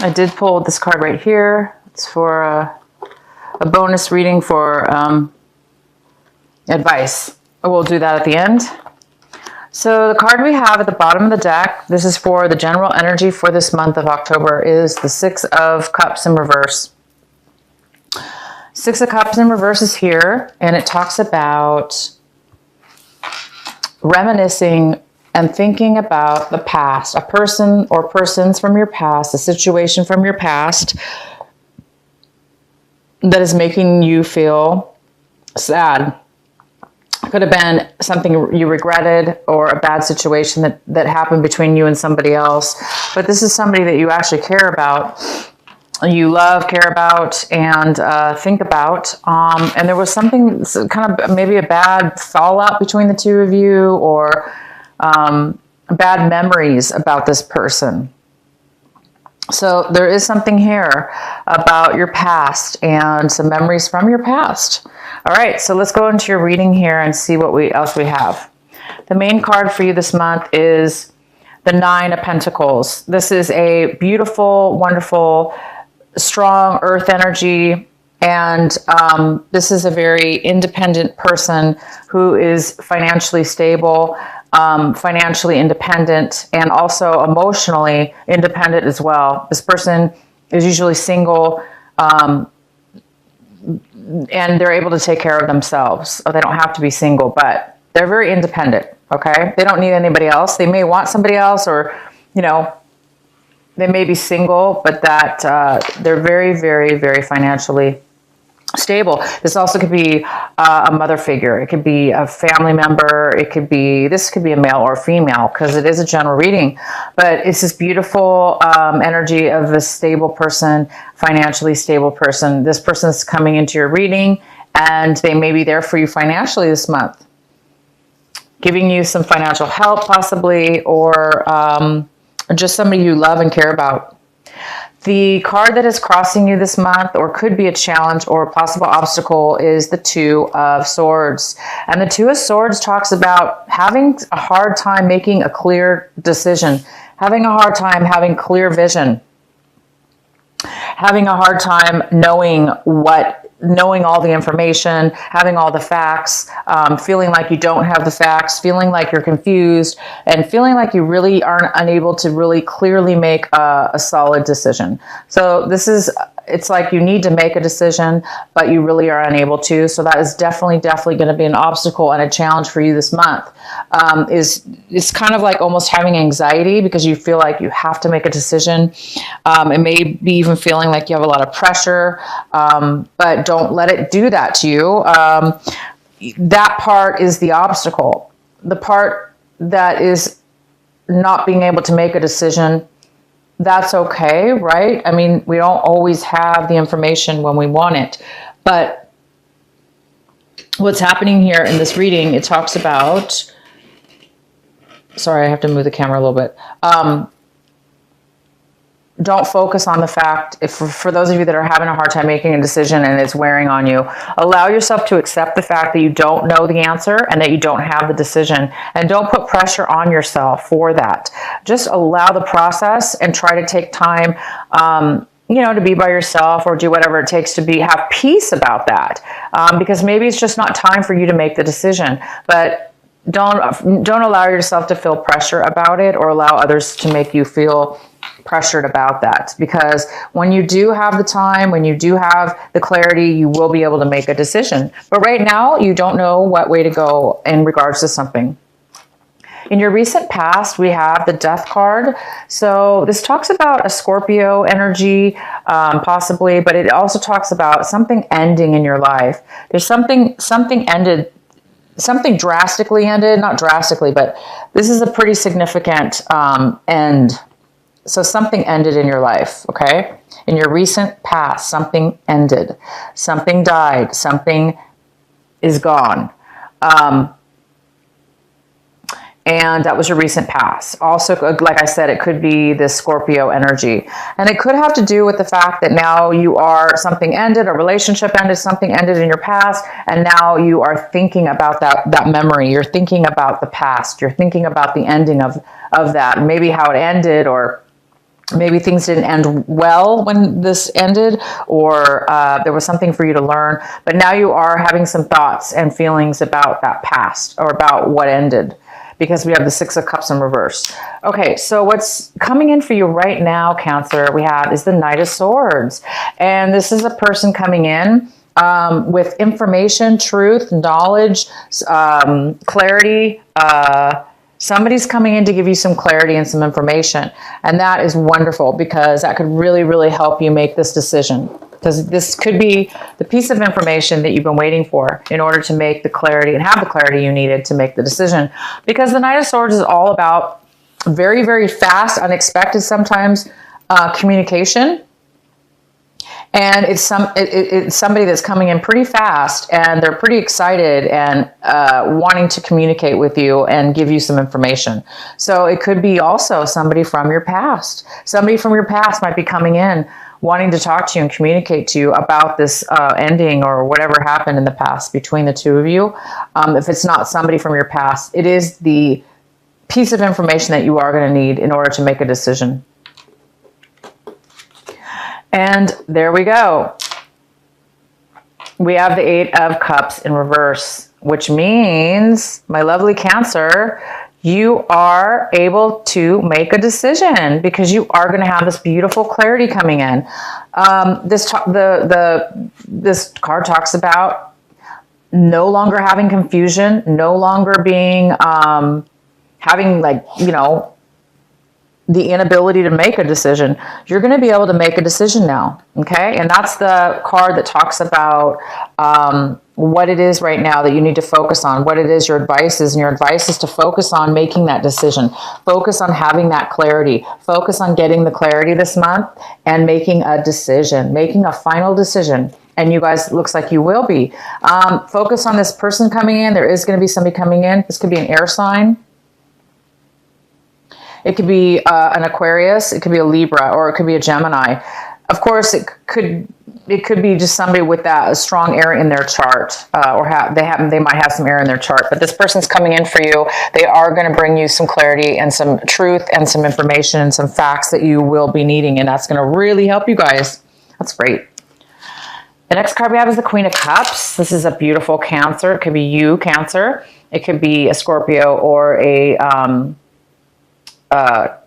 I did pull this card right here. It's for a bonus reading for advice. We'll do that at the end. So the card we have at the bottom of the deck, this is for the general energy for this month of October, is the Six of Cups in reverse. Six of Cups in reverse is here, and it talks about reminiscing and thinking about the past, a person or persons from your past, a situation from your past that is making you feel sad. Could have been something you regretted or a bad situation that happened between you and somebody else. But this is somebody that you actually care about, you love, care about, and think about. And there was something kind of maybe a bad fallout between the two of you, or bad memories about this person. So there is something here about your past and some memories from your past. All right, so let's go into your reading here and see what else we have. The main card for you this month is the Nine of Pentacles. This is a beautiful, wonderful, strong earth energy. And this is a very independent person who is financially stable, financially independent, and also emotionally independent as well. This person is usually single, and they're able to take care of themselves. They don't have to be single, but they're very independent, okay? They don't need anybody else. They may want somebody else, or, you know, they may be single, but that they're very, very, very financially stable. This also could be a mother figure. It could be a family member. This could be a male or a female, because it is a general reading. But it's this beautiful energy of a stable person, financially stable person. This person's coming into your reading, and they may be there for you financially this month, giving you some financial help possibly, or just somebody you love and care about. The card that is crossing you this month, or could be a challenge or a possible obstacle, is the Two of Swords. And the Two of Swords talks about having a hard time making a clear decision, having a hard time having clear vision, having a hard time knowing all the information, having all the facts, feeling like you don't have the facts, feeling like you're confused, and feeling like you really aren't unable to really clearly make a solid decision. So it's like you need to make a decision, but you really are unable to. So that is definitely going to be an obstacle and a challenge for you this month. It's kind of like almost having anxiety because you feel like you have to make a decision. It may be even feeling like you have a lot of pressure, but don't let it do that to you. That part is the obstacle. The part that is not being able to make a decision, that's okay, right? I mean, we don't always have the information when we want it. But what's happening here in this reading, it talks about, sorry, I have to move the camera a little bit. Don't focus on the fact, for those of you that are having a hard time making a decision and it's wearing on you, allow yourself to accept the fact that you don't know the answer and that you don't have the decision. And don't put pressure on yourself for that. Just allow the process and try to take time, to be by yourself, or do whatever it takes to have peace about that. Because maybe it's just not time for you to make the decision. But don't allow yourself to feel pressure about it, or allow others to make you feel pressured about that, because when you do have the time, when you do have the clarity, you will be able to make a decision. But right now, you don't know what way to go in regards to something. In your recent past, we have the Death card. So this talks about a Scorpio energy, possibly, but it also talks about something ending in your life. There's something ended, something drastically ended, not drastically, but this is a pretty significant end. So something ended in your life, okay? In your recent past, something ended. Something died. Something is gone. And that was your recent past. Also, like I said, it could be this Scorpio energy. And it could have to do with the fact that now something ended, a relationship ended, something ended in your past, and now you are thinking about that memory. You're thinking about the past. You're thinking about the ending of that, maybe how it ended, or Maybe things didn't end well when this ended, or there was something for you to learn. But now you are having some thoughts and feelings about that past, or about what ended, because we have the Six of Cups in reverse. Okay, so what's coming in for you right now, Cancer, we have is the Knight of Swords. And this is a person coming in with information, truth, knowledge, clarity. Somebody's coming in to give you some clarity and some information. And that is wonderful, because that could really, really help you make this decision. Because this could be the piece of information that you've been waiting for in order to make the clarity and have the clarity you needed to make the decision. Because the Knight of Swords is all about very, very fast, unexpected sometimes communication. And it's somebody that's coming in pretty fast, and they're pretty excited and wanting to communicate with you and give you some information. So it could be also somebody from your past. Somebody from your past might be coming in wanting to talk to you and communicate to you about this ending or whatever happened in the past between the two of you. If it's not somebody from your past, it is the piece of information that you are going to need in order to make a decision. And there we go. We have the Eight of Cups in reverse, which means, my lovely Cancer, you are able to make a decision, because you are going to have this beautiful clarity coming in. This card talks about no longer having confusion, no longer being having, like, you know, the inability to make a decision. You're going to be able to make a decision now, okay? And that's the card that talks about what it is right now that you need to focus on, what it is your advice is, and your advice is to focus on making that decision. Focus on having that clarity. Focus on getting the clarity this month and making a decision, making a final decision. And you guys, looks like you will be. Focus on this person coming in. There is going to be somebody coming in. This could be an air sign. It could be an Aquarius, it could be a Libra, or it could be a Gemini. Of course, it could be just somebody with that strong air in their chart, or they might have some air in their chart. But this person's coming in for you. They are going to bring you some clarity and some truth and some information and some facts that you will be needing, and that's going to really help you guys. That's great. The next card we have is the Queen of Cups. This is a beautiful Cancer. It could be you, Cancer. It could be a Scorpio or a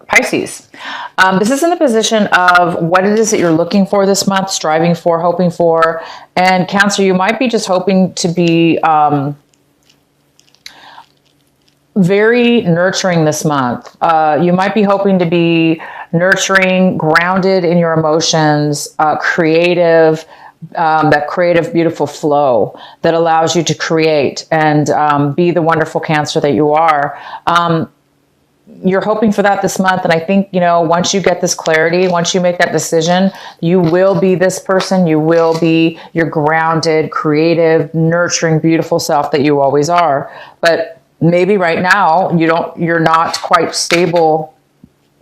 Pisces. This is in the position of what it is that you're looking for this month, striving for, hoping for. And Cancer, you might be just hoping to be very nurturing this month. You might be hoping to be nurturing, grounded in your emotions, creative, that creative, beautiful flow that allows you to create and be the wonderful Cancer that you are. You're hoping for that this month. And I think, you know, once you get this clarity, once you make that decision, you will be this person. You will be your grounded, creative, nurturing, beautiful self that you always are. But maybe right now you're not quite stable,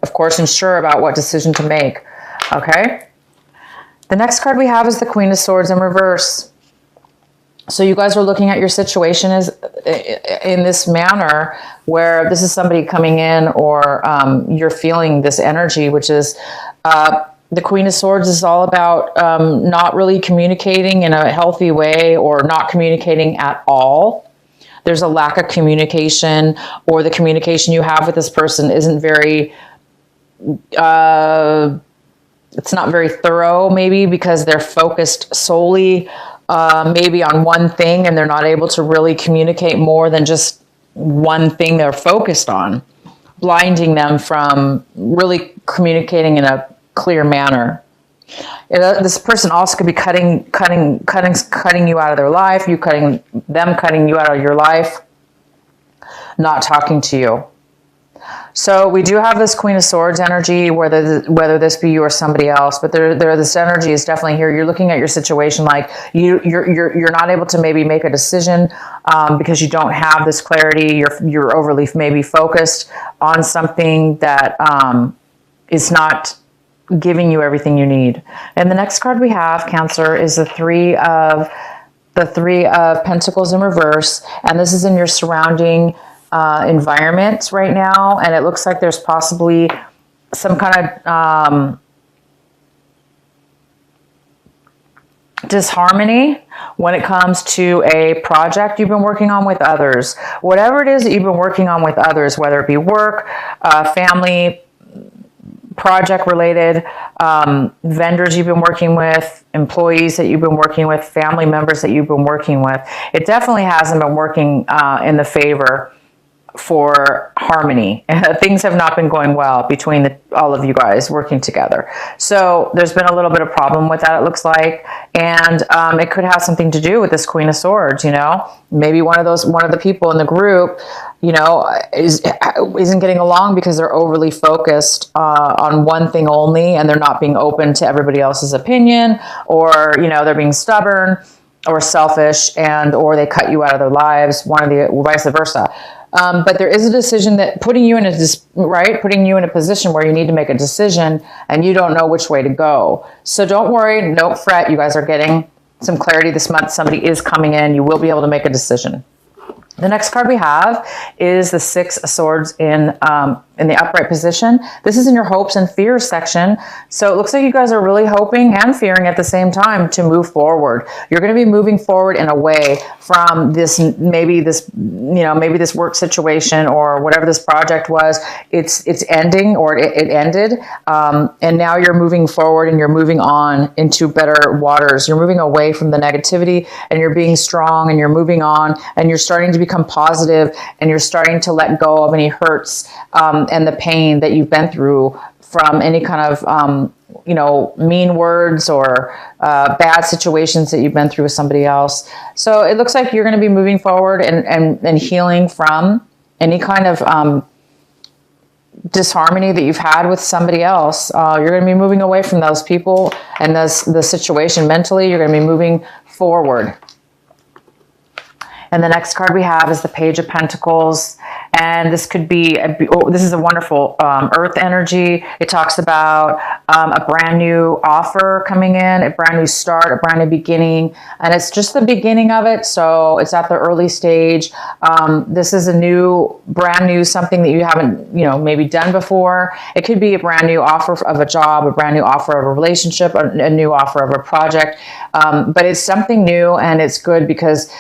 of course, and sure about what decision to make. Okay. The next card we have is the Queen of Swords in reverse. So you guys are looking at your situation as in this manner, where this is somebody coming in, or you're feeling this energy, which is the Queen of Swords is all about not really communicating in a healthy way, or not communicating at all. There's a lack of communication, or the communication you have with this person isn't very it's not very thorough, maybe because they're focused solely maybe on one thing, and they're not able to really communicate more than just one thing they're focused on, blinding them from really communicating in a clear manner. This person also could be cutting you out of their life, cutting you out of your life, not talking to you. So we do have this Queen of Swords energy, whether this be you or somebody else, but this energy is definitely here. You're looking at your situation like you're not able to maybe make a decision because you don't have this clarity. You're overly maybe focused on something that is not giving you everything you need. And the next card we have, Cancer, is the Three of Pentacles in reverse, and this is in your surrounding environment right now, and it looks like there's possibly some kind of disharmony when it comes to a project you've been working on with others. Whatever it is that you've been working on with others, whether it be work, family, project related, vendors you've been working with, employees that you've been working with, family members that you've been working with, it definitely hasn't been working in the favor for harmony. Things have not been going well between all of you guys working together. So there's been a little bit of problem with that, it looks like. And it could have something to do with this Queen of Swords, you know. Maybe one of the people in the group, you know, isn't getting along because they're overly focused on one thing only, and they're not being open to everybody else's opinion, or, you know, they're being stubborn or selfish, and or they cut you out of their lives, vice versa. But there is a decision that putting you in a position where you need to make a decision and you don't know which way to go. So don't worry, don't fret. You guys are getting some clarity this month. Somebody is coming in. You will be able to make a decision. The next card we have is the Six of Swords in the upright position. This is in your hopes and fears section. So it looks like you guys are really hoping and fearing at the same time to move forward. You're going to be moving forward in a way from maybe this work situation or whatever this project was. It's ending, or it ended. And now you're moving forward and you're moving on into better waters. You're moving away from the negativity and you're being strong, and you're moving on, and you're starting to become positive, and you're starting to let go of any hurts and the pain that you've been through from any kind of mean words or bad situations that you've been through with somebody else. So it looks like you're going to be moving forward and healing from any kind of disharmony that you've had with somebody else. You're going to be moving away from those people and the situation mentally. You're going to be moving forward. And the next card we have is the Page of Pentacles. And this could be, this is a wonderful earth energy. It talks about a brand new offer coming in, a brand new start, a brand new beginning. And it's just the beginning of it. So it's at the early stage. This is a brand new something that you haven't, maybe done before. It could be a brand new offer of a job, a brand new offer of a relationship, a new offer of a project. But it's something new, and it's good because,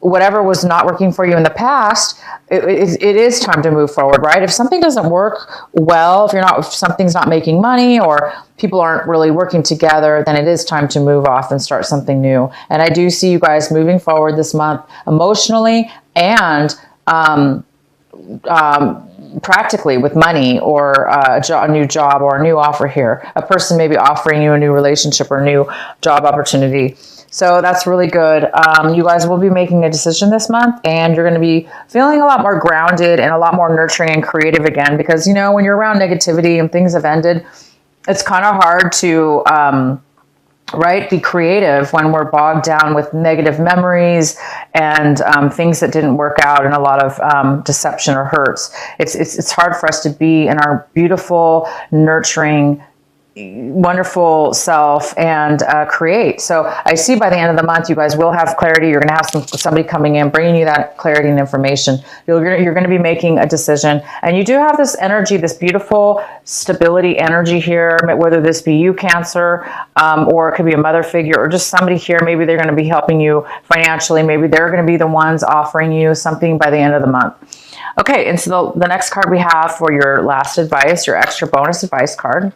whatever was not working for you in the past, it is time to move forward, right? If something doesn't work well, if something's not making money, or people aren't really working together, then it is time to move off and start something new. And I do see you guys moving forward this month emotionally and practically with money, or a new job or a new offer here. A person may be offering you a new relationship or a new job opportunity. So that's really good. You guys will be making a decision this month, and you're going to be feeling a lot more grounded and a lot more nurturing and creative again, because, when you're around negativity and things have ended, it's kind of hard to, be creative when we're bogged down with negative memories and things that didn't work out, and a lot of deception or hurts. It's hard for us to be in our beautiful, nurturing, wonderful self and create. So I see by the end of the month, you guys will have clarity. You're going to have somebody coming in, bringing you that clarity and information. You're going to be making a decision, and you do have this energy, this beautiful stability energy here, whether this be you, Cancer, or it could be a mother figure, or just somebody here. Maybe they're going to be helping you financially. Maybe they're going to be the ones offering you something by the end of the month. Okay. And so the next card we have for your last advice, your extra bonus advice card,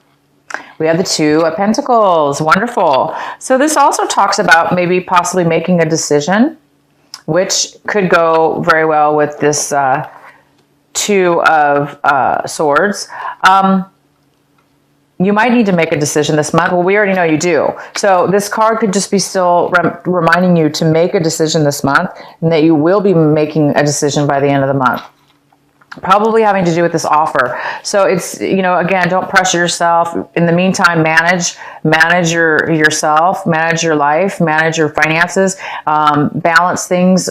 we have the Two of Pentacles. Wonderful. So this also talks about maybe possibly making a decision, which could go very well with this Two of Swords. You might need to make a decision this month. Well, we already know you do. So this card could just be still reminding you to make a decision this month, and that you will be making a decision by the end of the month. Probably having to do with this offer. So it's, again, don't pressure yourself. In the meantime, manage yourself, manage your life, manage your finances, balance things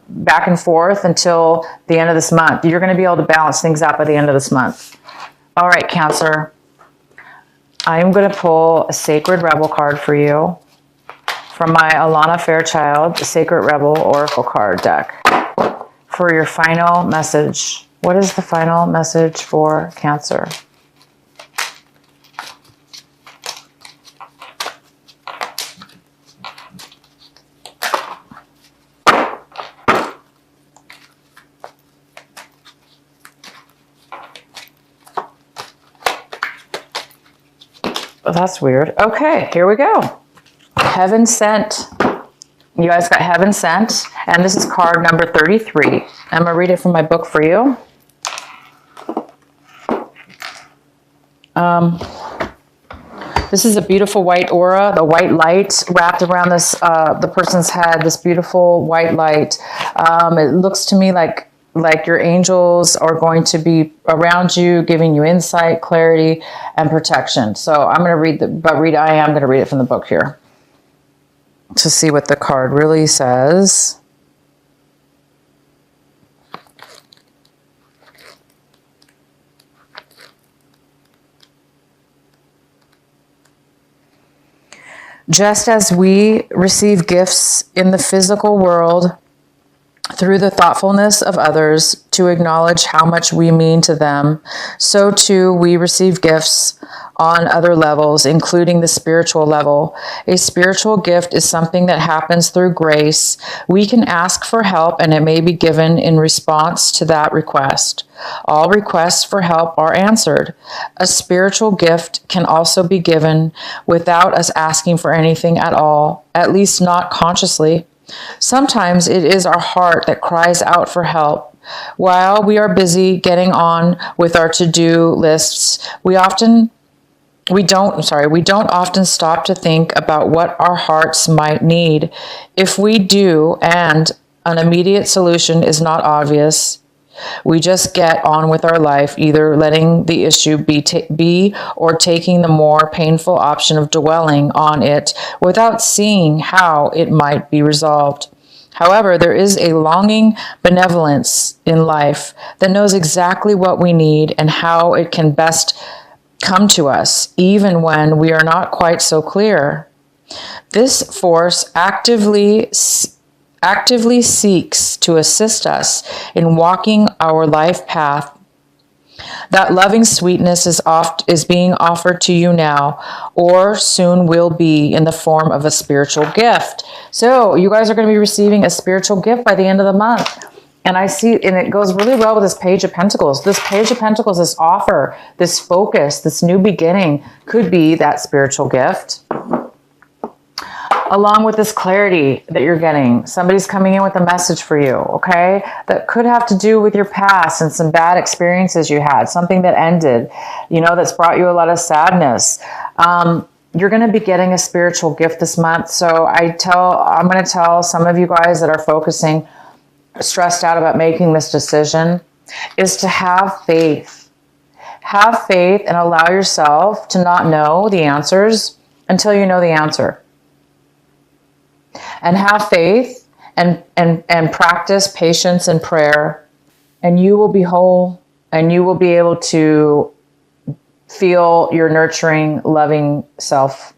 back and forth until the end of this month. You're going to be able to balance things out by the end of this month. All right, Cancer. I am going to pull a Sacred Rebel card for you from my Alana Fairchild Sacred Rebel Oracle card deck for your final message. What is the final message for Cancer? That's weird. Okay, here we go. Heaven Sent. You guys got Heaven Sent, and this is card number 33. I'm going to read it from my book for you. This is a beautiful white aura, the white light wrapped around this the person's head, this beautiful white light. It looks to me like your angels are going to be around you, giving you insight, clarity, and protection. So I'm going to read I am going to read it from the book here to see what the card really says. Just as we receive gifts in the physical world through the thoughtfulness of others to acknowledge how much we mean to them, so too we receive gifts on other levels, including the spiritual level. A spiritual gift is something that happens through grace. We can ask for help and it may be given in response to that request. All requests for help are answered. A spiritual gift can also be given without us asking for anything at all, at least not consciously. Sometimes it is our heart that cries out for help. While we are busy getting on with our to-do lists, we don't often stop to think about what our hearts might need. If we do, and an immediate solution is not obvious, we just get on with our life, either letting the issue be or taking the more painful option of dwelling on it without seeing how it might be resolved. However, there is a longing benevolence in life that knows exactly what we need and how it can best come to us, even when we are not quite so clear. This force actively seeks to assist us in walking our life path. That loving sweetness is being offered to you now, or soon will be, in the form of a spiritual gift. So you guys are going to be receiving a spiritual gift by the end of the month. And I see, and it goes really well with this Page of Pentacles. This Page of Pentacles, this offer, this focus, this new beginning could be that spiritual gift. Along with this clarity that you're getting, somebody's coming in with a message for you, okay? That could have to do with your past and some bad experiences you had, something that ended, that's brought you a lot of sadness. You're going to be getting a spiritual gift this month. So I'm going to tell some of you guys that are focusing, stressed out about making this decision, is to have faith. Have faith and allow yourself to not know the answers until you know the answer. And have faith and practice patience and prayer, and you will be whole, and you will be able to feel your nurturing, loving self